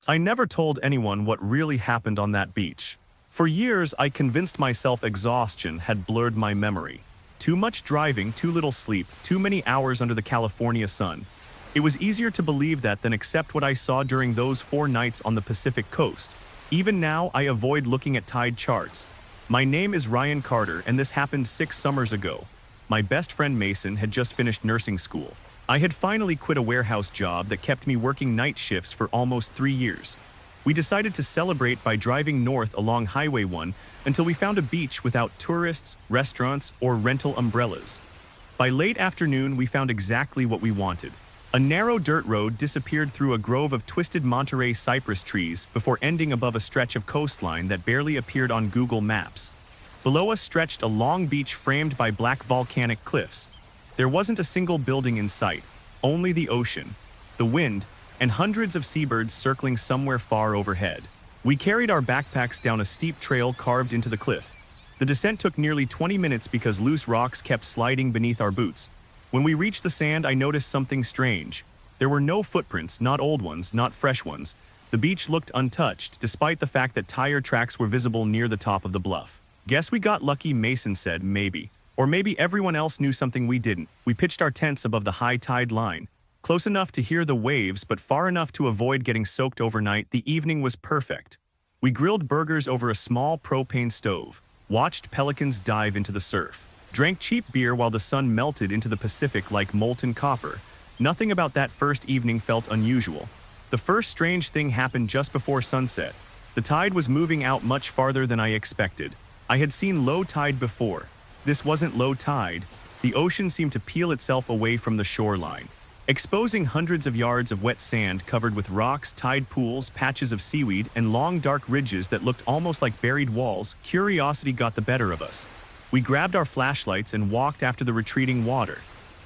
I never told anyone what really happened on that beach. For years, I convinced myself exhaustion had blurred my memory. Too much driving, too little sleep, too many hours under the California sun. It was easier to believe that than accept what I saw during those 4 nights on the Pacific coast. Even now, I avoid looking at tide charts. My name is Ryan Carter, and this happened 6 summers ago. My best friend Mason had just finished nursing school. I had finally quit a warehouse job that kept me working night shifts for almost 3 years. We decided to celebrate by driving north along Highway 1 until we found a beach without tourists, restaurants, or rental umbrellas. By late afternoon, we found exactly what we wanted. A narrow dirt road disappeared through a grove of twisted Monterey cypress trees before ending above a stretch of coastline that barely appeared on Google Maps. Below us stretched a long beach framed by black volcanic cliffs. There wasn't a single building in sight, only the ocean, the wind, and hundreds of seabirds circling somewhere far overhead. We carried our backpacks down a steep trail carved into the cliff. The descent took nearly 20 minutes because loose rocks kept sliding beneath our boots. When we reached the sand, I noticed something strange. There were no footprints, not old ones, not fresh ones. The beach looked untouched, despite the fact that tire tracks were visible near the top of the bluff. Guess we got lucky, Mason said, maybe. Or maybe everyone else knew something we didn't. We pitched our tents above the high tide line. Close enough to hear the waves, but far enough to avoid getting soaked overnight. The evening was perfect. We grilled burgers over a small propane stove, watched pelicans dive into the surf, drank cheap beer while the sun melted into the Pacific like molten copper. Nothing about that first evening felt unusual. The first strange thing happened just before sunset. The tide was moving out much farther than I expected. I had seen low tide before. This wasn't low tide. The ocean seemed to peel itself away from the shoreline, exposing hundreds of yards of wet sand covered with rocks, tide pools, patches of seaweed, and long dark ridges that looked almost like buried walls. Curiosity got the better of us. We grabbed our flashlights and walked after the retreating water.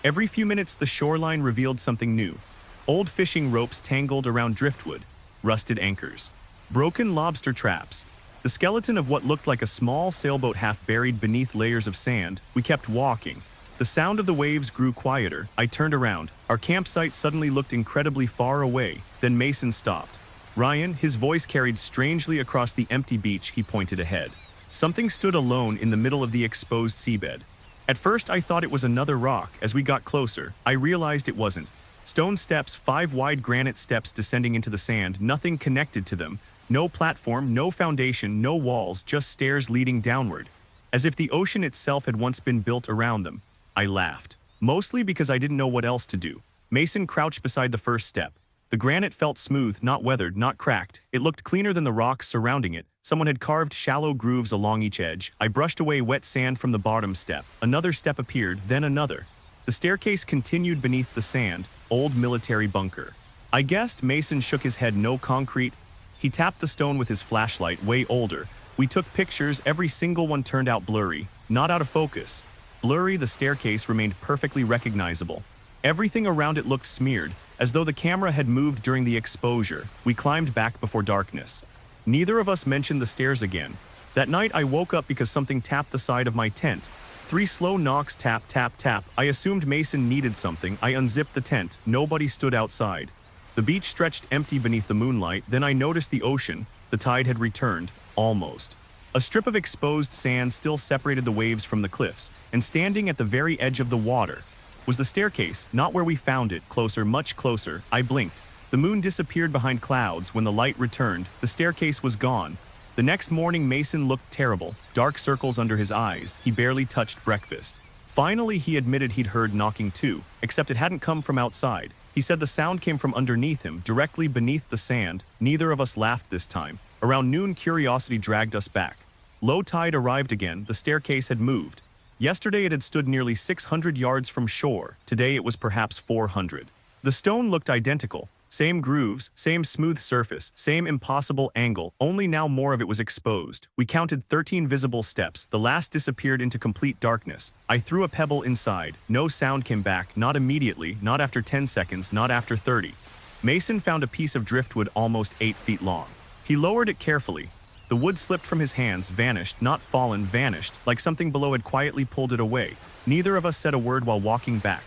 Every few minutes, the shoreline revealed something new. Old fishing ropes tangled around driftwood, rusted anchors, broken lobster traps, the skeleton of what looked like a small sailboat half buried beneath layers of sand. We kept walking. The sound of the waves grew quieter. I turned around. Our campsite suddenly looked incredibly far away. Then Mason stopped. Ryan, his voice carried strangely across the empty beach. He pointed ahead. Something stood alone in the middle of the exposed seabed. At first, I thought it was another rock. As we got closer, I realized it wasn't. Stone steps, 5 wide granite steps descending into the sand, nothing connected to them. No platform, no foundation, no walls, just stairs leading downward. As if the ocean itself had once been built around them. I laughed. Mostly because I didn't know what else to do. Mason crouched beside the first step. The granite felt smooth, not weathered, not cracked. It looked cleaner than the rocks surrounding it. Someone had carved shallow grooves along each edge. I brushed away wet sand from the bottom step. Another step appeared, then another. The staircase continued beneath the sand. Old military bunker. I guessed. Mason shook his head. No concrete. He tapped the stone with his flashlight. Way older. We took pictures. Every single one turned out blurry. Not out of focus. Blurry. The staircase remained perfectly recognizable. Everything around it looked smeared, as though the camera had moved during the exposure. We climbed back before darkness. Neither of us mentioned the stairs again. That night I woke up because something tapped the side of my tent. 3 slow knocks, tap, tap, tap. I assumed Mason needed something. I unzipped the tent. Nobody stood outside. The beach stretched empty beneath the moonlight. Then I noticed the ocean. The tide had returned. Almost. A strip of exposed sand still separated the waves from the cliffs, and standing at the very edge of the water was the staircase, not where we found it. Closer, much closer. I blinked. The moon disappeared behind clouds. When the light returned, the staircase was gone. The next morning, Mason looked terrible. Dark circles under his eyes. He barely touched breakfast. Finally, he admitted he'd heard knocking too, except it hadn't come from outside. He said the sound came from underneath him, directly beneath the sand. Neither of us laughed this time. Around noon, curiosity dragged us back. Low tide arrived again. The staircase had moved. Yesterday it had stood nearly 600 yards from shore. Today it was perhaps 400. The stone looked identical. Same grooves, same smooth surface, same impossible angle, only now more of it was exposed. We counted 13 visible steps. The last disappeared into complete darkness. I threw a pebble inside. No sound came back, not immediately, not after 10 seconds, not after 30. Mason found a piece of driftwood almost 8 feet long. He lowered it carefully. The wood slipped from his hands, vanished, not fallen, vanished, like something below had quietly pulled it away. Neither of us said a word while walking back.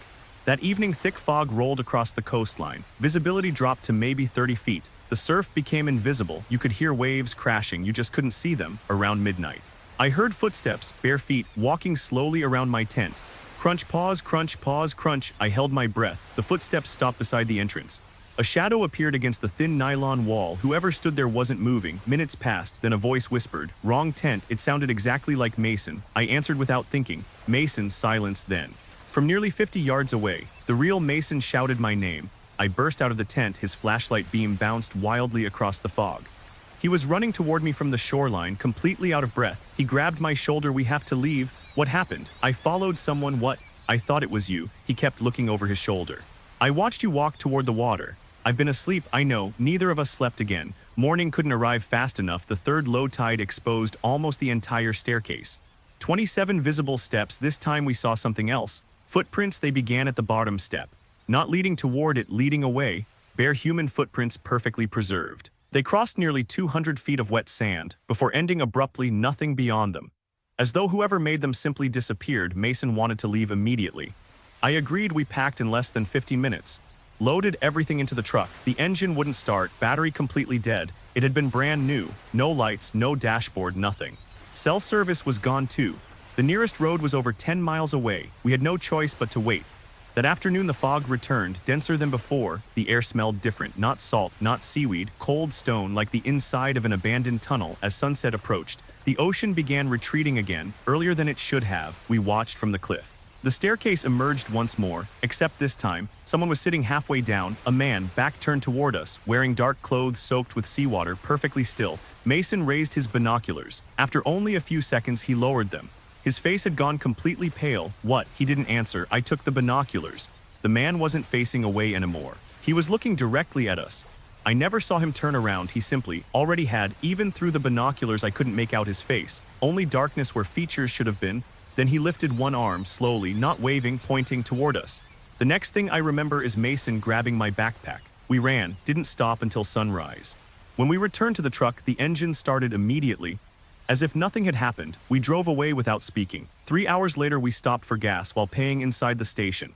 That evening, thick fog rolled across the coastline. Visibility dropped to maybe 30 feet. The surf became invisible. You could hear waves crashing, you just couldn't see them around midnight. I heard footsteps, bare feet, walking slowly around my tent. Crunch, pause, crunch. I held my breath. The footsteps stopped beside the entrance. A shadow appeared against the thin nylon wall. Whoever stood there wasn't moving. Minutes passed, then a voice whispered, "Wrong tent." It sounded exactly like Mason. I answered without thinking. Mason silenced then. From nearly 50 yards away, the real Mason shouted my name. I burst out of the tent, his flashlight beam bounced wildly across the fog. He was running toward me from the shoreline, completely out of breath. He grabbed my shoulder. "We have to leave." "What happened?" "I followed someone." "What?" "I thought it was you." He kept looking over his shoulder. "I watched you walk toward the water." "I've been asleep." "I know." Neither of us slept again. Morning couldn't arrive fast enough. The third low tide exposed almost the entire staircase. 27 visible steps. This time we saw something else. Footprints. They began at the bottom step. Not leading toward it, leading away. Bare human footprints, perfectly preserved. They crossed nearly 200 feet of wet sand, before ending abruptly, nothing beyond them. As though whoever made them simply disappeared. Mason wanted to leave immediately. I agreed. We packed in less than 50 minutes. Loaded everything into the truck. The engine wouldn't start, battery completely dead. It had been brand new. No lights, no dashboard, nothing. Cell service was gone too. The nearest road was over 10 miles away. We had no choice but to wait. That afternoon the fog returned, denser than before. The air smelled different, not salt, not seaweed, cold stone like the inside of an abandoned tunnel. As sunset approached, the ocean began retreating again, earlier than it should have. We watched from the cliff. The staircase emerged once more, except this time, someone was sitting halfway down, a man, back turned toward us, wearing dark clothes soaked with seawater, perfectly still. Mason raised his binoculars. After only a few seconds, he lowered them. His face had gone completely pale. "What?" He didn't answer. I took the binoculars. The man wasn't facing away anymore. He was looking directly at us. I never saw him turn around. He simply already had. Even through the binoculars, I couldn't make out his face. Only darkness where features should have been. Then he lifted one arm, slowly, not waving, pointing toward us. The next thing I remember is Mason grabbing my backpack. We ran, didn't stop until sunrise. When we returned to the truck, the engine started immediately. As if nothing had happened, we drove away without speaking. 3 hours later, we stopped for gas while paying inside the station.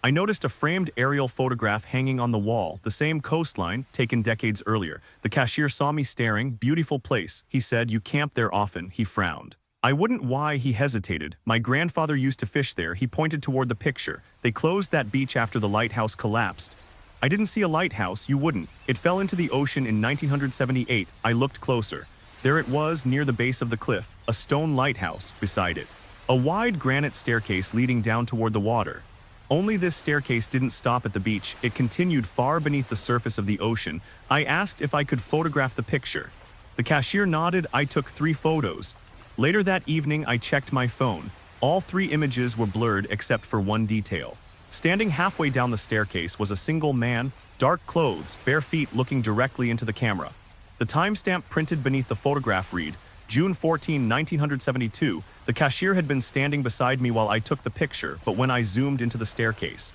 I noticed a framed aerial photograph hanging on the wall, the same coastline, taken decades earlier. The cashier saw me staring. "Beautiful place," he said. "You camp there often?" He frowned. I wouldn't. Why? He hesitated. "My grandfather used to fish there." He pointed toward the picture. "They closed that beach after the lighthouse collapsed." "I didn't see a lighthouse." "You wouldn't. It fell into the ocean in 1978. I looked closer. There it was, near the base of the cliff, a stone lighthouse beside it. A wide granite staircase leading down toward the water. Only this staircase didn't stop at the beach. It continued far beneath the surface of the ocean. I asked if I could photograph the picture. The cashier nodded. I took 3 photos. Later that evening, I checked my phone. All 3 images were blurred except for one detail. Standing halfway down the staircase was a single man, dark clothes, bare feet, looking directly into the camera. The timestamp printed beneath the photograph read, June 14, 1972. The cashier had been standing beside me while I took the picture, but when I zoomed into the staircase,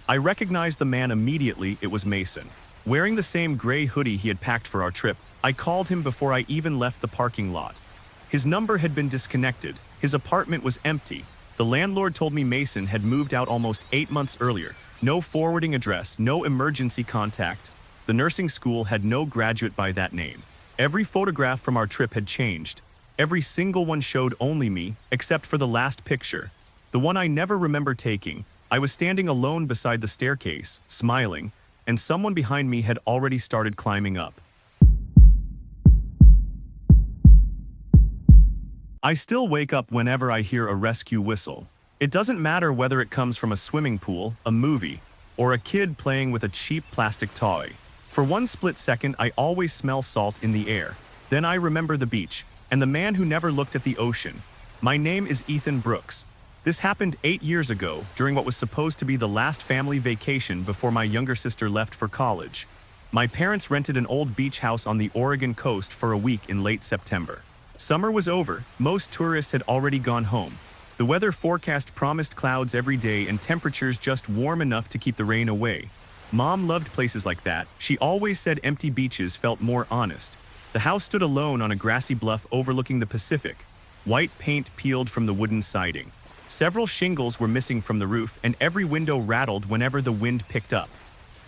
I recognized the man immediately. It was Mason. Wearing the same gray hoodie he had packed for our trip, I called him before I even left the parking lot. His number had been disconnected. His apartment was empty. The landlord told me Mason had moved out almost 8 months earlier. No forwarding address, no emergency contact. The nursing school had no graduate by that name. Every photograph from our trip had changed. Every single one showed only me, except for the last picture. The one I never remember taking. I was standing alone beside the staircase, smiling, and someone behind me had already started climbing up. I still wake up whenever I hear a rescue whistle. It doesn't matter whether it comes from a swimming pool, a movie, or a kid playing with a cheap plastic toy. For one split second, I always smell salt in the air. Then I remember the beach, and the man who never looked at the ocean. My name is Ethan Brooks. This happened 8 years ago, during what was supposed to be the last family vacation before my younger sister left for college. My parents rented an old beach house on the Oregon coast for a week in late September. Summer was over. Most tourists had already gone home. The weather forecast promised clouds every day and temperatures just warm enough to keep the rain away. Mom loved places like that. She always said empty beaches felt more honest. The house stood alone on a grassy bluff overlooking the Pacific. White paint peeled from the wooden siding. Several shingles were missing from the roof, and every window rattled whenever the wind picked up.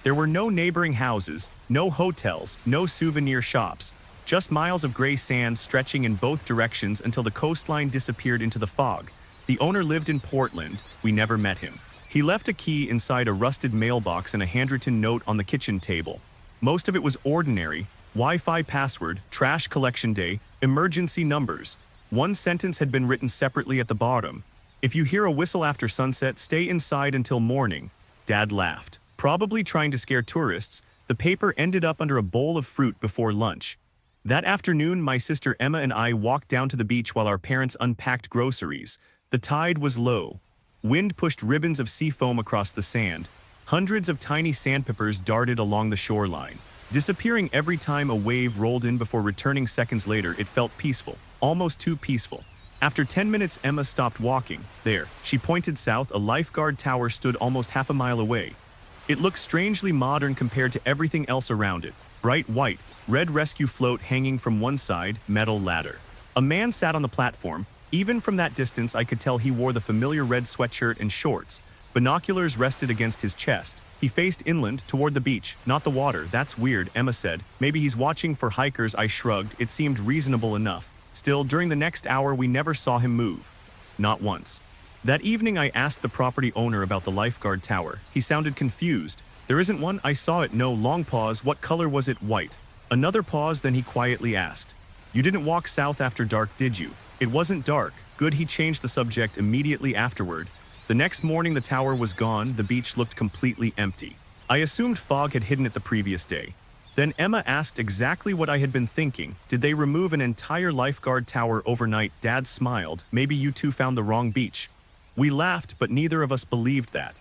There were no neighboring houses, no hotels, no souvenir shops, just miles of gray sand stretching in both directions until the coastline disappeared into the fog. The owner lived in Portland. We never met him. He left a key inside a rusted mailbox and a handwritten note on the kitchen table. Most of it was ordinary: Wi-Fi password, trash collection day, emergency numbers. One sentence had been written separately at the bottom: if you hear a whistle after sunset, stay inside until morning. Dad laughed. Probably trying to scare tourists, the paper ended up under a bowl of fruit before lunch. That afternoon, my sister Emma and I walked down to the beach while our parents unpacked groceries. The tide was low. Wind pushed ribbons of sea foam across the sand. Hundreds of tiny sandpipers darted along the shoreline, disappearing every time a wave rolled in before returning seconds later. It felt peaceful, almost too peaceful. After 10 minutes, Emma stopped walking. There, she pointed south. A lifeguard tower stood almost half a mile away. It looked strangely modern compared to everything else around it. Bright white, red rescue float hanging from one side, metal ladder. A man sat on the platform. Even from that distance, I could tell he wore the familiar red sweatshirt and shorts. Binoculars rested against his chest. He faced inland, toward the beach, not the water. That's weird, Emma said. Maybe he's watching for hikers. I shrugged. It seemed reasonable enough. Still, during the next hour, we never saw him move. Not once. That evening, I asked the property owner about the lifeguard tower. He sounded confused. There isn't one. I saw it. No. Long pause. What color was it? White. Another pause, then he quietly asked, you didn't walk south after dark, did you? It wasn't dark. Good. He changed the subject immediately afterward. The next morning, the tower was gone. The beach looked completely empty. I assumed fog had hidden it the previous day. Then Emma asked exactly what I had been thinking. Did they remove an entire lifeguard tower overnight? Dad smiled. Maybe you two found the wrong beach. We laughed, but neither of us believed that.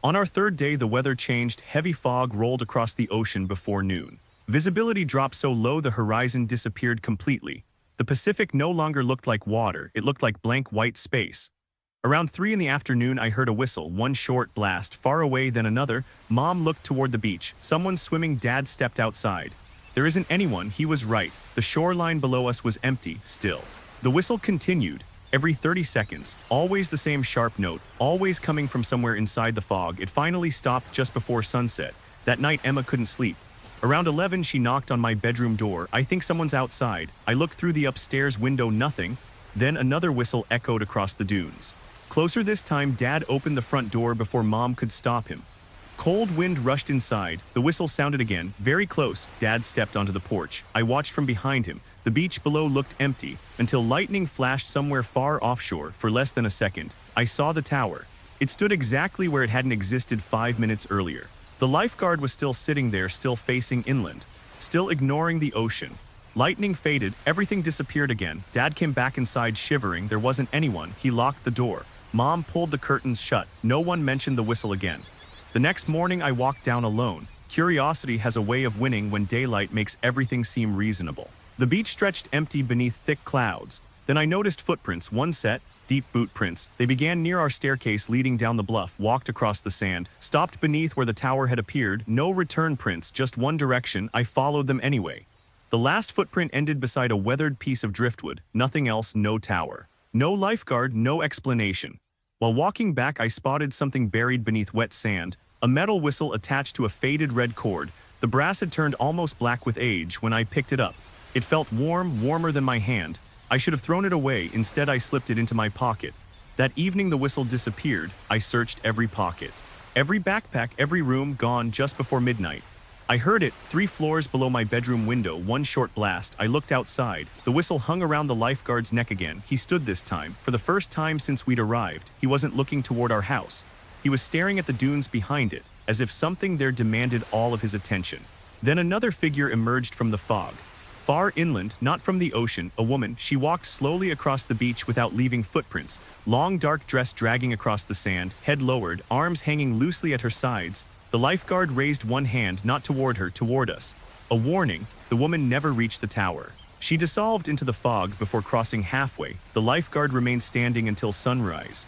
On our third day, the weather changed. Heavy fog rolled across the ocean before noon. Visibility dropped so low the horizon disappeared completely. The Pacific no longer looked like water. It looked like blank white space. Around 3 in the afternoon, I heard a whistle, one short blast, far away, then another. Mom looked toward the beach. Someone swimming. Dad stepped outside. There isn't anyone. He was right. The shoreline below us was empty, still. The whistle continued. Every 30 seconds, always the same sharp note, always coming from somewhere inside the fog. It finally stopped just before sunset. That night, Emma couldn't sleep. Around 11, she knocked on my bedroom door. I think someone's outside. I looked through the upstairs window, nothing. Then another whistle echoed across the dunes. Closer this time, Dad opened the front door before Mom could stop him. Cold wind rushed inside. The whistle sounded again, very close. Dad stepped onto the porch. I watched from behind him. The beach below looked empty, until lightning flashed somewhere far offshore. For less than a second, I saw the tower. It stood exactly where it hadn't existed 5 minutes earlier. The lifeguard was still sitting there, still facing inland, still ignoring the ocean. Lightning faded, everything disappeared again. Dad came back inside shivering. There wasn't anyone. He locked the door. Mom pulled the curtains shut. No one mentioned the whistle again. The next morning, I walked down alone. Curiosity has a way of winning when daylight makes everything seem reasonable. The beach stretched empty beneath thick clouds. Then I noticed footprints, one set, deep boot prints. They began near our staircase leading down the bluff, walked across the sand, stopped beneath where the tower had appeared. No return prints, just one direction. I followed them anyway. The last footprint ended beside a weathered piece of driftwood. Nothing else, no tower. No lifeguard, no explanation. While walking back, I spotted something buried beneath wet sand, a metal whistle attached to a faded red cord. The brass had turned almost black with age. When I picked it up, it felt warm, warmer than my hand. I should have thrown it away. Instead, I slipped it into my pocket. That evening, the whistle disappeared. I searched every pocket, every backpack, every room, gone just before midnight. I heard it 3 floors below my bedroom window. One short blast. I looked outside. The whistle hung around the lifeguard's neck again. He stood this time. For the first time since we'd arrived, he wasn't looking toward our house. He was staring at the dunes behind it, as if something there demanded all of his attention. Then another figure emerged from the fog. Far inland, not from the ocean, a woman. She walked slowly across the beach without leaving footprints. Long dark dress dragging across the sand, head lowered, arms hanging loosely at her sides. The lifeguard raised one hand, not toward her, toward us. A warning. The woman never reached the tower. She dissolved into the fog before crossing halfway. The lifeguard remained standing until sunrise.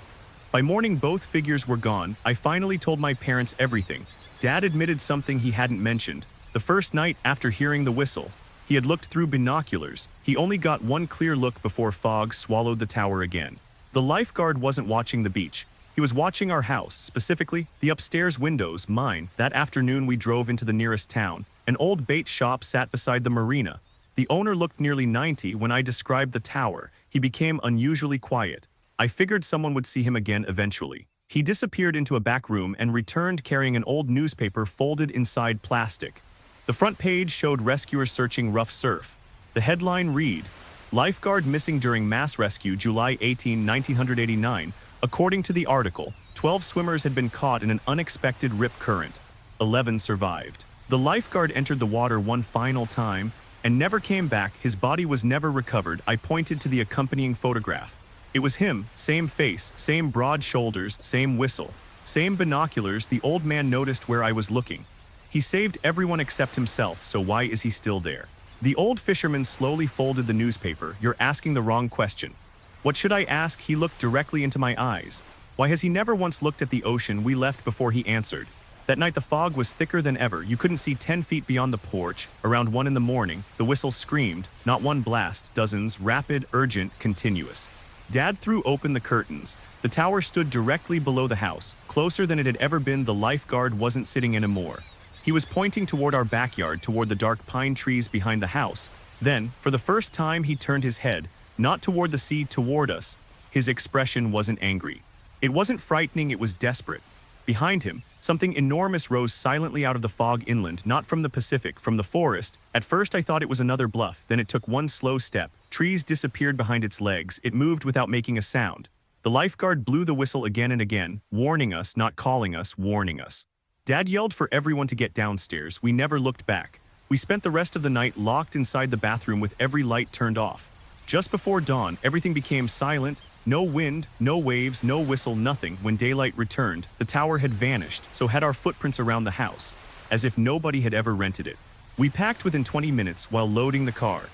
By morning, both figures were gone. I finally told my parents everything. Dad admitted something he hadn't mentioned. The first night after hearing the whistle, he had looked through binoculars. He only got one clear look before fog swallowed the tower again. The lifeguard wasn't watching the beach. He was watching our house, specifically the upstairs windows, mine. That afternoon we drove into the nearest town. An old bait shop sat beside the marina. The owner looked nearly 90. When I described the tower, he became unusually quiet. I figured someone would see him again eventually. He disappeared into a back room and returned carrying an old newspaper folded inside plastic. The front page showed rescuers searching rough surf. The headline read, "Lifeguard missing during mass rescue July 18, 1989. According to the article, 12 swimmers had been caught in an unexpected rip current. 11 survived. The lifeguard entered the water one final time and never came back. His body was never recovered." I pointed to the accompanying photograph. It was him, same face, same broad shoulders, same whistle, same binoculars. The old man noticed where I was looking. He saved everyone except himself, so why is he still there? The old fisherman slowly folded the newspaper. "You're asking the wrong question." "What should I ask?" He looked directly into my eyes. Why has he never once looked at the ocean? We left before he answered. That night the fog was thicker than ever. You couldn't see 10 feet beyond the porch. Around 1 in the morning, the whistle screamed. Not one blast, dozens, rapid, urgent, continuous. Dad threw open the curtains. The tower stood directly below the house, closer than it had ever been. The lifeguard wasn't sitting anymore. He was pointing toward our backyard, toward the dark pine trees behind the house. Then, for the first time, he turned his head, not toward the sea, toward us. His expression wasn't angry. It wasn't frightening, it was desperate. Behind him, something enormous rose silently out of the fog inland, not from the Pacific, from the forest. At first I thought it was another bluff, then it took one slow step. Trees disappeared behind its legs. It moved without making a sound. The lifeguard blew the whistle again and again, warning us, not calling us, warning us. Dad yelled for everyone to get downstairs. We never looked back. We spent the rest of the night locked inside the bathroom with every light turned off. Just before dawn, everything became silent. No wind, no waves, no whistle, nothing. When daylight returned, the tower had vanished, so had our footprints around the house, as if nobody had ever rented it. We packed within 20 minutes while loading the car.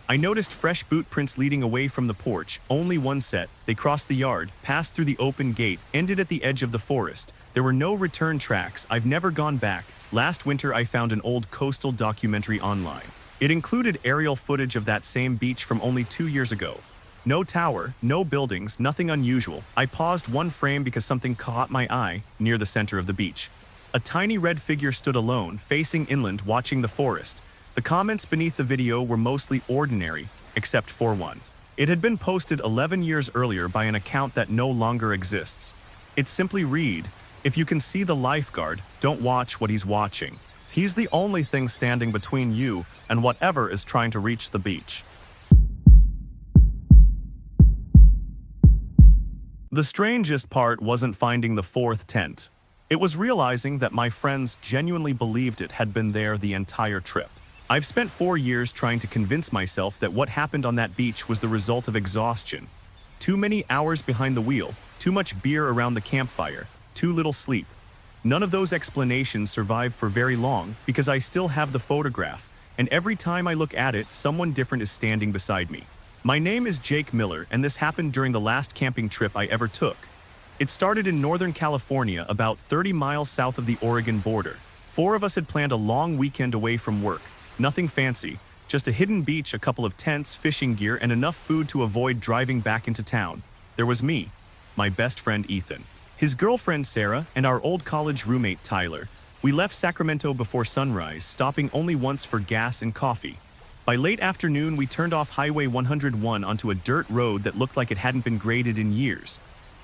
I noticed fresh boot prints leading away from the porch, only one set. They crossed the yard, passed through the open gate, ended at the edge of the forest. There were no return tracks. I've never gone back. Last winter I found an old coastal documentary online. It included aerial footage of that same beach from only 2 years ago. No tower, no buildings, nothing unusual. I paused one frame because something caught my eye near the center of the beach. A tiny red figure stood alone, facing inland, watching the forest. The comments beneath the video were mostly ordinary, except for one. It had been posted 11 years earlier by an account that no longer exists. It simply read, "If you can see the lifeguard, don't watch what he's watching. He's the only thing standing between you and whatever is trying to reach the beach." The strangest part wasn't finding the fourth tent. It was realizing that my friends genuinely believed it had been there the entire trip. I've spent 4 years trying to convince myself that what happened on that beach was the result of exhaustion. Too many hours behind the wheel, too much beer around the campfire, too little sleep. None of those explanations survive for very long because I still have the photograph, and every time I look at it, someone different is standing beside me. My name is Jake Miller, and this happened during the last camping trip I ever took. It started in Northern California, about 30 miles south of the Oregon border. 4 of us had planned a long weekend away from work. Nothing fancy, just a hidden beach, a couple of tents, fishing gear, and enough food to avoid driving back into town. There was me, my best friend Ethan, his girlfriend Sarah, and our old college roommate Tyler. We left Sacramento before sunrise, stopping only once for gas and coffee. By late afternoon, we turned off Highway 101 onto a dirt road that looked like it hadn't been graded in years.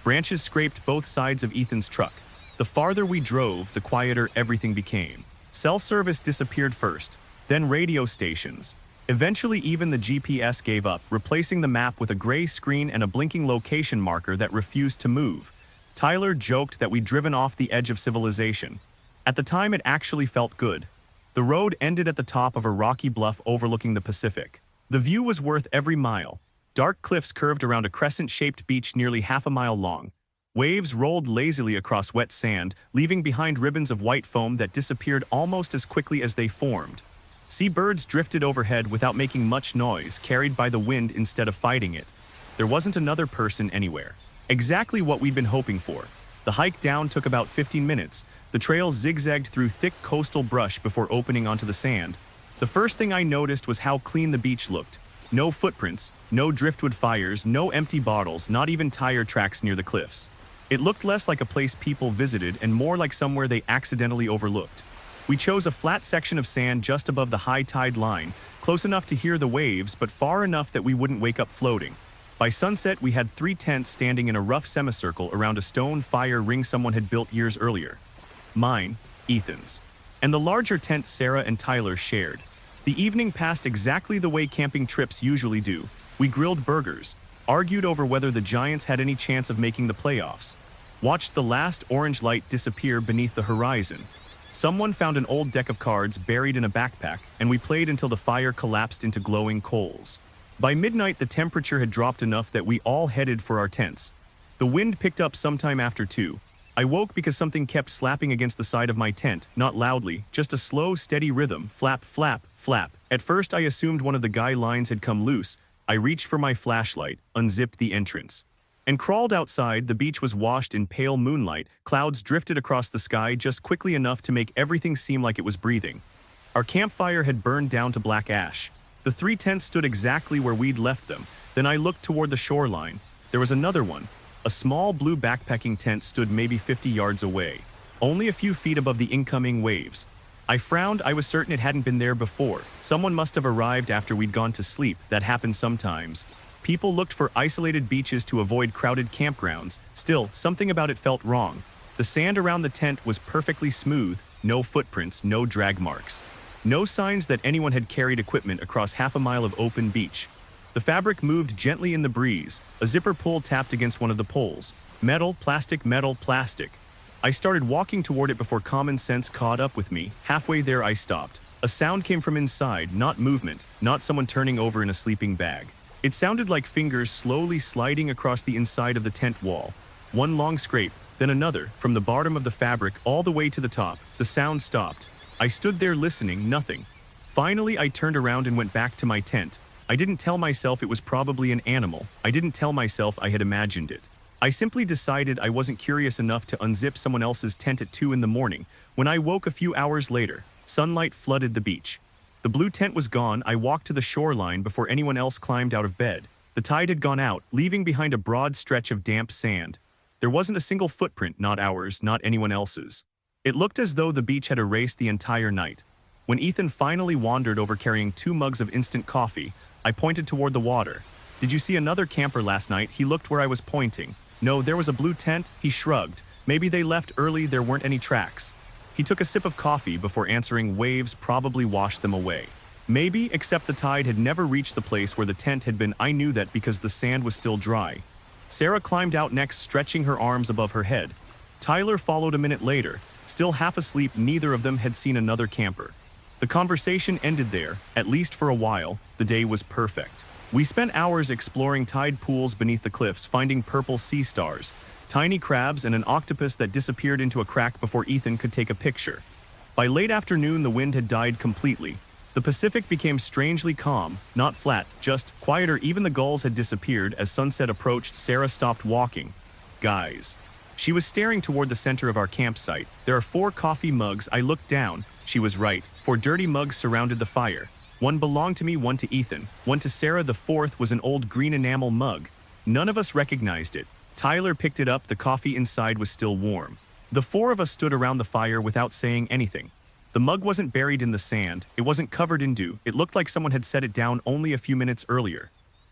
Branches scraped both sides of Ethan's truck. The farther we drove, the quieter everything became. Cell service disappeared first, then radio stations. Eventually, even the GPS gave up, replacing the map with a gray screen and a blinking location marker that refused to move. Tyler joked that we'd driven off the edge of civilization. At the time, it actually felt good. The road ended at the top of a rocky bluff overlooking the Pacific. The view was worth every mile. Dark cliffs curved around a crescent-shaped beach nearly half a mile long. Waves rolled lazily across wet sand, leaving behind ribbons of white foam that disappeared almost as quickly as they formed. Seabirds drifted overhead without making much noise, carried by the wind instead of fighting it. There wasn't another person anywhere. Exactly what we'd been hoping for. The hike down took about 15 minutes. The trail zigzagged through thick coastal brush before opening onto the sand. The first thing I noticed was how clean the beach looked. No footprints, no driftwood fires, no empty bottles, not even tire tracks near the cliffs. It looked less like a place people visited and more like somewhere they accidentally overlooked. We chose a flat section of sand just above the high tide line, close enough to hear the waves but far enough that we wouldn't wake up floating. By sunset, we had 3 tents standing in a rough semicircle around a stone fire ring someone had built years earlier. Mine, Ethan's, and the larger tent Sarah and Tyler shared. The evening passed exactly the way camping trips usually do. We grilled burgers, argued over whether the Giants had any chance of making the playoffs, watched the last orange light disappear beneath the horizon. Someone found an old deck of cards buried in a backpack, and we played until the fire collapsed into glowing coals. By midnight, the temperature had dropped enough that we all headed for our tents. The wind picked up sometime after 2. I woke because something kept slapping against the side of my tent, not loudly, just a slow, steady rhythm, flap, flap, flap. At first I assumed one of the guy lines had come loose. I reached for my flashlight, unzipped the entrance, and crawled outside. The beach was washed in pale moonlight. Clouds drifted across the sky just quickly enough to make everything seem like it was breathing. Our campfire had burned down to black ash. The 3 tents stood exactly where we'd left them. Then I looked toward the shoreline. There was another one. A small blue backpacking tent stood maybe 50 yards away, only a few feet above the incoming waves. I frowned. I was certain it hadn't been there before. Someone must have arrived after we'd gone to sleep. That happens sometimes. People looked for isolated beaches to avoid crowded campgrounds. Still, something about it felt wrong. The sand around the tent was perfectly smooth, no footprints, no drag marks. No signs that anyone had carried equipment across half a mile of open beach. The fabric moved gently in the breeze. A zipper pull tapped against one of the poles. Metal, plastic, metal, plastic. I started walking toward it before common sense caught up with me. Halfway there I stopped. A sound came from inside, not movement, not someone turning over in a sleeping bag. It sounded like fingers slowly sliding across the inside of the tent wall. One long scrape, then another, from the bottom of the fabric all the way to the top. The sound stopped. I stood there listening, nothing. Finally, I turned around and went back to my tent. I didn't tell myself it was probably an animal. I didn't tell myself I had imagined it. I simply decided I wasn't curious enough to unzip someone else's tent at 2 in the morning. When I woke a few hours later, sunlight flooded the beach. The blue tent was gone. I walked to the shoreline before anyone else climbed out of bed. The tide had gone out, leaving behind a broad stretch of damp sand. There wasn't a single footprint, not ours, not anyone else's. It looked as though the beach had erased the entire night. When Ethan finally wandered over carrying 2 mugs of instant coffee, I pointed toward the water. "Did you see another camper last night?" He looked where I was pointing. "No, there was a blue tent." He shrugged. "Maybe they left early, there weren't any tracks." He took a sip of coffee before answering. "Waves probably washed them away." Maybe, except the tide had never reached the place where the tent had been. I knew that because the sand was still dry. Sarah climbed out next, stretching her arms above her head. Tyler followed a minute later. Still half asleep, neither of them had seen another camper. The conversation ended there, at least for a while. The day was perfect. We spent hours exploring tide pools beneath the cliffs, finding purple sea stars, tiny crabs, and an octopus that disappeared into a crack before Ethan could take a picture. By late afternoon, the wind had died completely. The Pacific became strangely calm, not flat, just quieter. Even the gulls had disappeared. As sunset approached, Sarah stopped walking. "Guys." She was staring toward the center of our campsite. "There are 4 coffee mugs." I looked down. She was right. 4 dirty mugs surrounded the fire. One belonged to me, one to Ethan, one to Sarah. The 4th was an old green enamel mug. None of us recognized it. Tyler picked it up. The coffee inside was still warm. The 4 of us stood around the fire without saying anything. The mug wasn't buried in the sand. It wasn't covered in dew. It looked like someone had set it down only a few minutes earlier.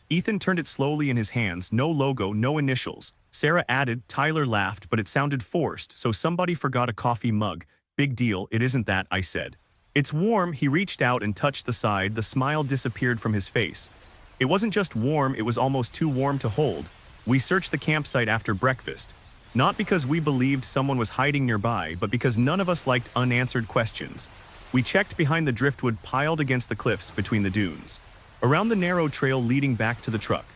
Ethan turned it slowly in his hands. No logo, no initials. Sarah added. Tyler laughed, but it sounded forced. "So somebody forgot a coffee mug. Big deal, it isn't that," I said. "It's warm." He reached out and touched the side. The smile disappeared from his face. It wasn't just warm, it was almost too warm to hold. We searched the campsite after breakfast. Not because we believed someone was hiding nearby, but because none of us liked unanswered questions. We checked behind the driftwood piled against the cliffs between the dunes. Around the narrow trail leading back to the truck.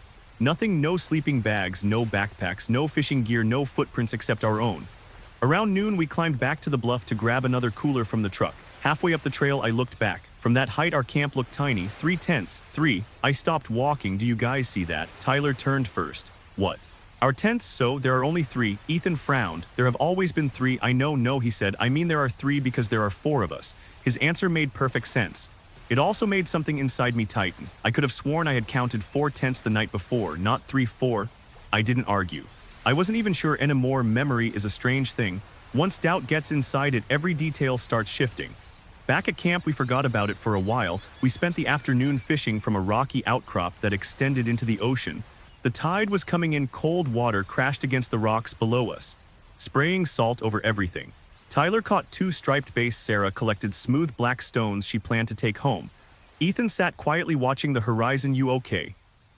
Nothing, no sleeping bags, no backpacks, no fishing gear, no footprints except our own. Around noon, we climbed back to the bluff to grab another cooler from the truck. Halfway up the trail, I looked back. From that height, our camp looked tiny. 3 tents, 3. I stopped walking. "Do you guys see that?" Tyler turned first. "What?" "Our tents." "So, there are only 3. Ethan frowned. "There have always been 3. I know, no," he said. "I mean there are 3 because there are 4 of us." His answer made perfect sense. It also made something inside me tighten. I could have sworn I had counted 4 tents the night before, not 3. 4. I didn't argue. I wasn't even sure anymore. Memory is a strange thing. Once doubt gets inside it, every detail starts shifting. Back at camp, we forgot about it for a while. We spent the afternoon fishing from a rocky outcrop that extended into the ocean. The tide was coming in, cold water crashed against the rocks below us, spraying salt over everything. Tyler caught 2 striped bass. Sarah collected smooth black stones she planned to take home. Ethan sat quietly watching the horizon. "You okay?"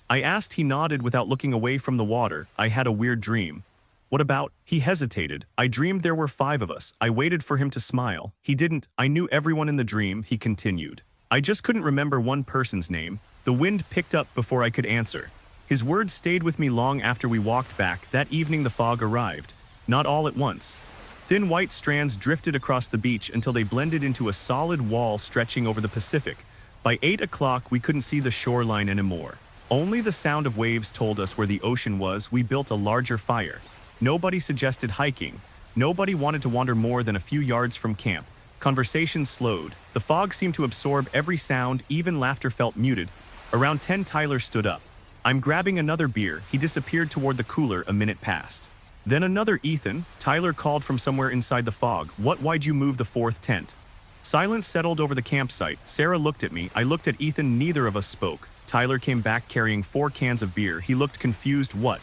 I asked. He nodded without looking away from the water. "I had a weird dream." "What about?" He hesitated. "I dreamed there were 5 of us." I waited for him to smile. He didn't. "I knew everyone in the dream," he continued. "I just couldn't remember one person's name." The wind picked up before I could answer. His words stayed with me long after we walked back. That evening the fog arrived. Not all at once. Thin white strands drifted across the beach until they blended into a solid wall stretching over the Pacific. By 8 o'clock we couldn't see the shoreline anymore. Only the sound of waves told us where the ocean was. We built a larger fire. Nobody suggested hiking. Nobody wanted to wander more than a few yards from camp. Conversations slowed. The fog seemed to absorb every sound. Even laughter felt muted. Around 10, Tyler stood up. "I'm grabbing another beer." He disappeared toward the cooler. A minute passed. Then another. "Ethan," Tyler called from somewhere inside the fog. Why'd you move the 4th tent?" Silence settled over the campsite. Sarah looked at me. I looked at Ethan. Neither of us spoke. Tyler came back carrying 4 cans of beer. He looked confused. "What?"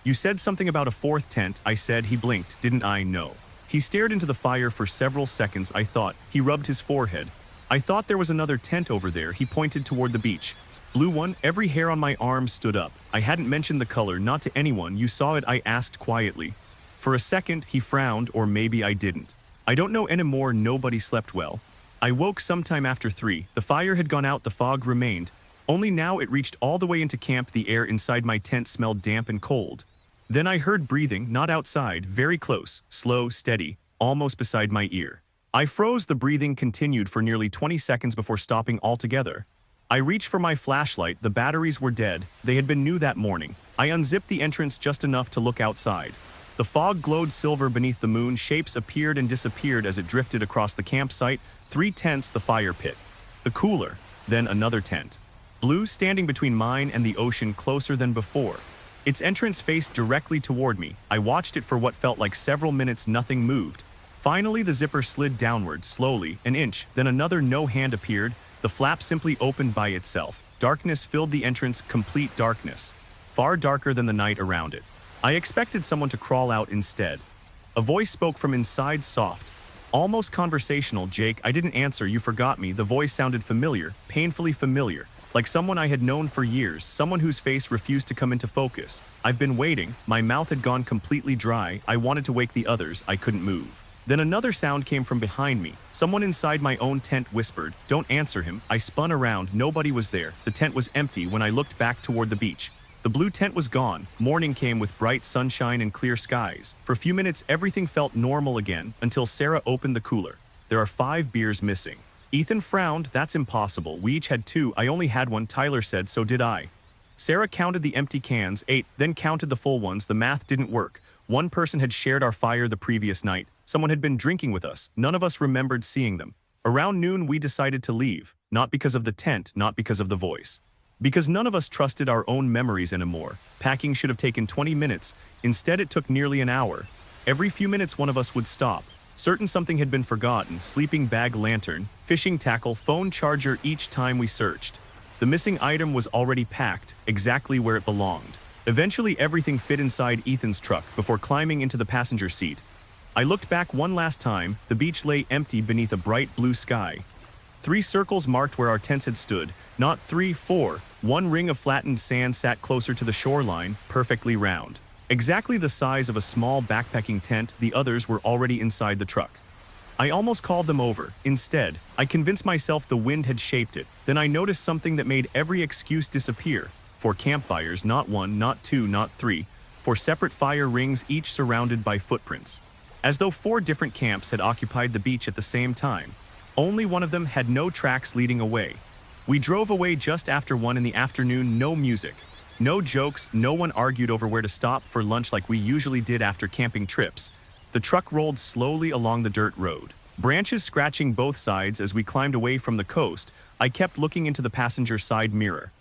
"You said something about a 4th tent." I said. He blinked. "Didn't I?" "No." He stared into the fire for several seconds. I thought. He rubbed his forehead. "I thought there was another tent over there." He pointed toward the beach. "Blue one." Every hair on my arm stood up. I hadn't mentioned the color, not to anyone. "You saw it?" I asked quietly. For a second, he frowned, or maybe I didn't. I don't know anymore. Nobody slept well. I woke sometime after 3. The fire had gone out. The fog remained. Only now it reached all the way into camp. The air inside my tent smelled damp and cold. Then I heard breathing, not outside, very close, slow, steady, almost beside my ear. I froze. The breathing continued for nearly 20 seconds before stopping altogether. I reached for my flashlight. The batteries were dead. They had been new that morning. I unzipped the entrance just enough to look outside. The fog glowed silver beneath the moon. Shapes appeared and disappeared as it drifted across the campsite. 3 tents, the fire pit, the cooler, then another tent. Blue, standing between mine and the ocean, closer than before. Its entrance faced directly toward me. I watched it for what felt like several minutes. Nothing moved. Finally, the zipper slid downward, slowly, an inch, then another. No hand appeared. The flap simply opened by itself. Darkness filled the entrance, complete darkness. Far darker than the night around it. I expected someone to crawl out instead. A voice spoke from inside, soft, almost conversational. "Jake." I didn't answer. "You forgot me." The voice sounded familiar, painfully familiar. Like someone I had known for years, someone whose face refused to come into focus. I've been waiting. My mouth had gone completely dry. I wanted to wake the others. I couldn't move. Then another sound came from behind me. Someone inside my own tent whispered, "Don't answer him." I spun around. Nobody was there. The tent was empty. When I looked back toward the beach, the blue tent was gone. Morning came with bright sunshine and clear skies. For a few minutes, everything felt normal again, until Sarah opened the cooler. "There are 5 beers missing." Ethan frowned. "That's impossible. We each had 2. I only had 1. Tyler said. So did I." Sarah counted the empty cans, 8, then counted the full ones. The math didn't work. One person had shared our fire the previous night. Someone had been drinking with us. None of us remembered seeing them. Around noon, we decided to leave. Not because of the tent, not because of the voice. Because none of us trusted our own memories anymore. Packing should have taken 20 minutes. Instead, it took nearly an hour. Every few minutes, one of us would stop. Certain something had been forgotten. Sleeping bag, lantern, fishing tackle, phone charger. Each time we searched, the missing item was already packed, exactly where it belonged. Eventually, everything fit inside Ethan's truck before climbing into the passenger seat. I looked back one last time. The beach lay empty beneath a bright blue sky. 3 circles marked where our tents had stood. Not 3, 4. One ring of flattened sand sat closer to the shoreline, perfectly round. Exactly the size of a small backpacking tent. The others were already inside the truck. I almost called them over. Instead, I convinced myself the wind had shaped it. Then I noticed something that made every excuse disappear. 4 campfires, not 1, not 2, not 3. 4 separate fire rings, each surrounded by footprints. As though 4 different camps had occupied the beach at the same time. Only one of them had no tracks leading away. We drove away just after 1 in the afternoon. No music, no jokes. No one argued over where to stop for lunch like we usually did after camping trips. The truck rolled slowly along the dirt road, branches scratching both sides. As we climbed away from the coast, I kept looking into the passenger side mirror.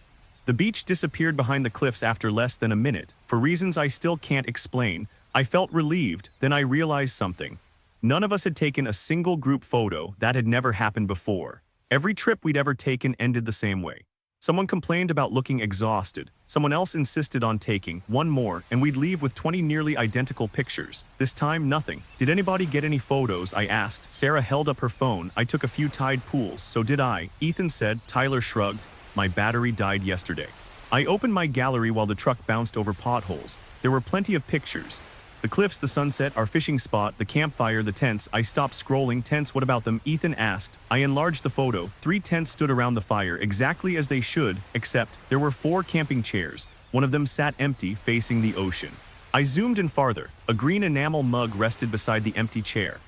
The beach disappeared behind the cliffs after less than a minute. For reasons I still can't explain, I felt relieved, then I realized something. None of us had taken a single group photo. That had never happened before. Every trip we'd ever taken ended the same way. Someone complained about looking exhausted. Someone else insisted on taking one more, and we'd leave with 20 nearly identical pictures. This time, nothing. Did anybody get any photos? I asked. Sarah held up her phone. I took a few tide pools. So did I. Ethan said. Tyler shrugged. My battery died yesterday. I opened my gallery while the truck bounced over potholes. There were plenty of pictures. The cliffs, the sunset, our fishing spot, the campfire, the tents. I stopped scrolling. Tents, what about them? Ethan asked. I enlarged the photo. 3 tents stood around the fire, exactly as they should, except there were 4 camping chairs. One of them sat empty, facing the ocean. I zoomed in farther. A green enamel mug rested beside the empty chair.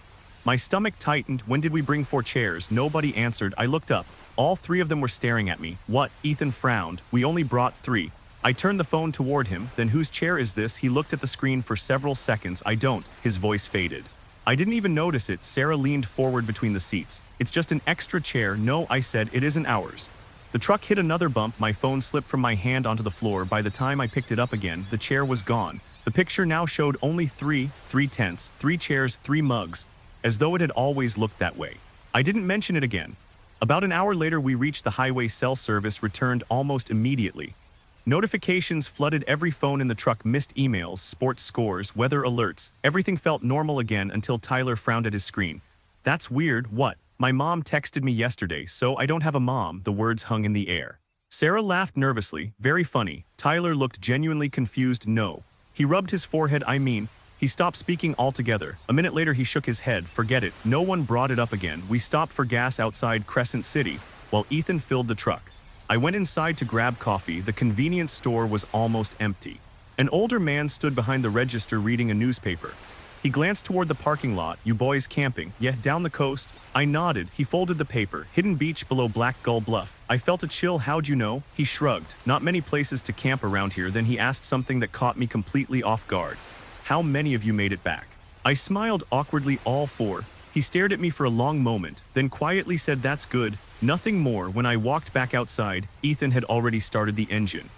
My stomach tightened. When did we bring 4 chairs? Nobody answered. I looked up. All 3 of them were staring at me. What? Ethan frowned. We only brought 3. I turned the phone toward him. Then whose chair is this? He looked at the screen for several seconds. I don't. His voice faded. I didn't even notice it. Sarah leaned forward between the seats. It's just an extra chair. No, I said, it isn't ours. The truck hit another bump. My phone slipped from my hand onto the floor. By the time I picked it up again, the chair was gone. The picture now showed only 3 tents, 3 chairs, 3 mugs, as though it had always looked that way. I didn't mention it again. About an hour later, we reached the highway. Cell service returned almost immediately. Notifications flooded every phone in the truck. Missed emails, sports scores, weather alerts. Everything felt normal again until Tyler frowned at his screen. That's weird. What? My mom texted me yesterday, so I don't have a mom. The words hung in the air. Sarah laughed nervously. Very funny. Tyler looked genuinely confused. No. He rubbed his forehead. He stopped speaking altogether. A minute later, he shook his head. Forget it. No one brought it up again. We stopped for gas outside Crescent City, while Ethan filled the truck. I went inside to grab coffee. The convenience store was almost empty. An older man stood behind the register reading a newspaper. He glanced toward the parking lot. You boys camping? Yeah, down the coast. I nodded. He folded the paper. Hidden beach below Black Gull Bluff. I felt a chill. How'd you know? He shrugged. Not many places to camp around here. Then he asked something that caught me completely off guard. How many of you made it back? I smiled awkwardly. All 4. He stared at me for a long moment, then quietly said, that's good. Nothing more. When I walked back outside, Ethan had already started the engine.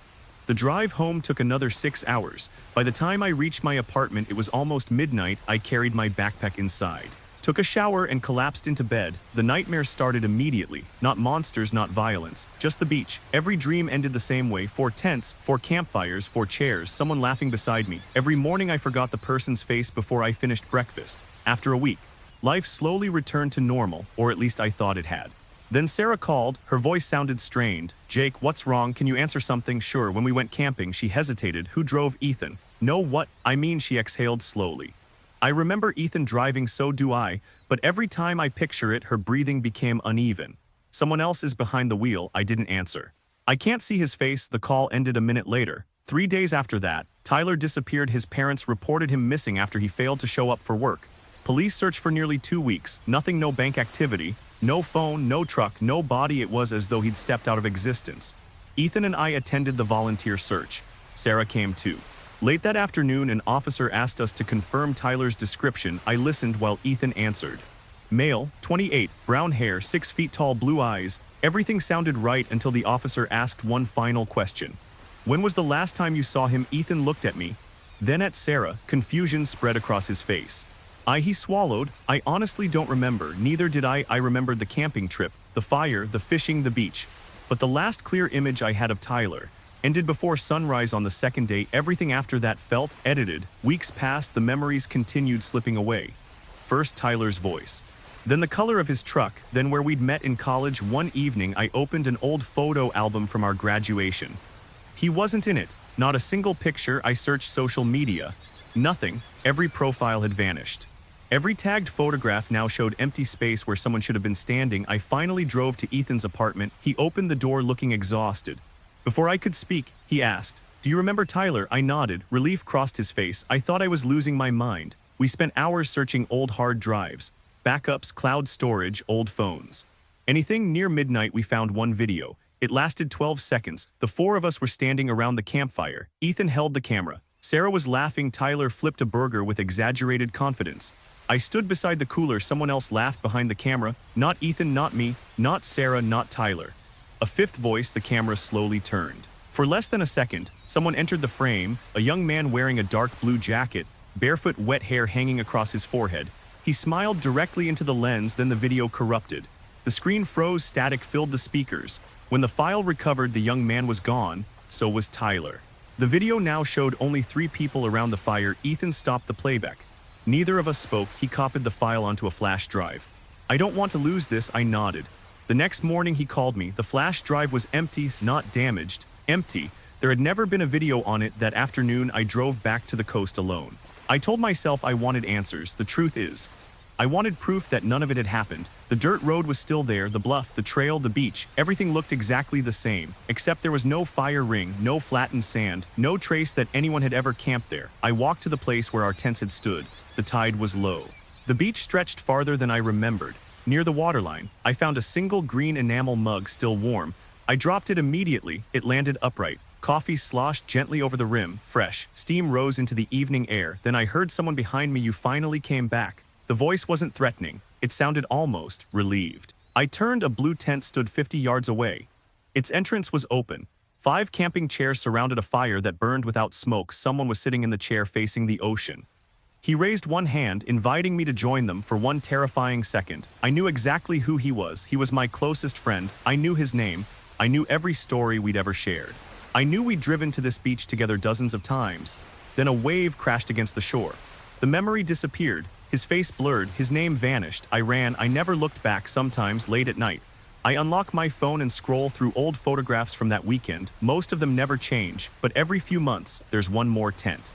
The drive home took another 6 hours. By the time I reached my apartment, it was almost midnight. I carried my backpack inside, took a shower, and collapsed into bed. The nightmare started immediately. Not monsters, not violence, just the beach. Every dream ended the same way. 4 tents, 4 campfires, 4 chairs, someone laughing beside me. Every morning I forgot the person's face before I finished breakfast. After a week, life slowly returned to normal, or at least I thought it had. Then Sarah called. Her voice sounded strained. Jake, what's wrong? Can you answer something? Sure. When we went camping, she hesitated. Who drove? Ethan. No, what? She exhaled slowly. I remember Ethan driving, so do I, but every time I picture it, her breathing became uneven. Someone else is behind the wheel. I didn't answer. I can't see his face. The call ended a minute later. 3 days after that, Tyler disappeared. His parents reported him missing after he failed to show up for work. Police searched for nearly 2 weeks. Nothing, no bank activity. No phone, no truck, no body. It was as though he'd stepped out of existence. Ethan and I attended the volunteer search. Sarah came too. Late that afternoon, an officer asked us to confirm Tyler's description. I listened while Ethan answered. Male, 28, brown hair, 6 feet tall, blue eyes. Everything sounded right until the officer asked one final question. When was the last time you saw him? Ethan looked at me, then at Sarah. Confusion spread across his face. He swallowed. I honestly don't remember. Neither did I. I remembered the camping trip, the fire, the fishing, the beach. But the last clear image I had of Tyler ended before sunrise on the 2nd day. Everything after that felt edited. Weeks passed. The memories continued slipping away. First, Tyler's voice. Then the color of his truck. Then where we'd met in college. One evening, I opened an old photo album from our graduation. He wasn't in it. Not a single picture. I searched social media. Nothing. Every profile had vanished. Every tagged photograph now showed empty space where someone should have been standing. I finally drove to Ethan's apartment. He opened the door looking exhausted. Before I could speak, he asked, "Do you remember Tyler?" I nodded. Relief crossed his face. I thought I was losing my mind. We spent hours searching old hard drives, backups, cloud storage, old phones. Anything. Near midnight, we found one video. It lasted 12 seconds. The 4 of us were standing around the campfire. Ethan held the camera. Sarah was laughing. Tyler flipped a burger with exaggerated confidence. I stood beside the cooler. Someone else laughed behind the camera. Not Ethan, not me, not Sarah, not Tyler. A 5th voice. The camera slowly turned. For less than a second, someone entered the frame, a young man wearing a dark blue jacket, barefoot, wet hair hanging across his forehead. He smiled directly into the lens, then the video corrupted. The screen froze, static filled the speakers. When the file recovered, the young man was gone, so was Tyler. The video now showed only 3 people around the fire. Ethan stopped the playback. Neither of us spoke. He copied the file onto a flash drive. I don't want to lose this, I nodded. The next morning he called me. The flash drive was empty, not damaged. Empty. There had never been a video on it. That afternoon I drove back to the coast alone. I told myself I wanted answers. The truth is, I wanted proof that none of it had happened. The dirt road was still there, the bluff, the trail, the beach. Everything looked exactly the same, except there was no fire ring, no flattened sand, no trace that anyone had ever camped there. I walked to the place where our tents had stood. The tide was low. The beach stretched farther than I remembered. Near the waterline, I found a single green enamel mug still warm. I dropped it immediately. It landed upright. Coffee sloshed gently over the rim, fresh. Steam rose into the evening air. Then I heard someone behind me. You finally came back. The voice wasn't threatening. It sounded almost relieved. I turned. A blue tent stood 50 yards away. Its entrance was open. 5 camping chairs surrounded a fire that burned without smoke. Someone was sitting in the chair facing the ocean. He raised one hand, inviting me to join them. For one terrifying second, I knew exactly who he was. He was my closest friend. I knew his name. I knew every story we'd ever shared. I knew we'd driven to this beach together dozens of times. Then a wave crashed against the shore. The memory disappeared. His face blurred. His name vanished. I ran. I never looked back. Sometimes, late at night, I unlock my phone and scroll through old photographs from that weekend. Most of them never change, but every few months, there's one more tent.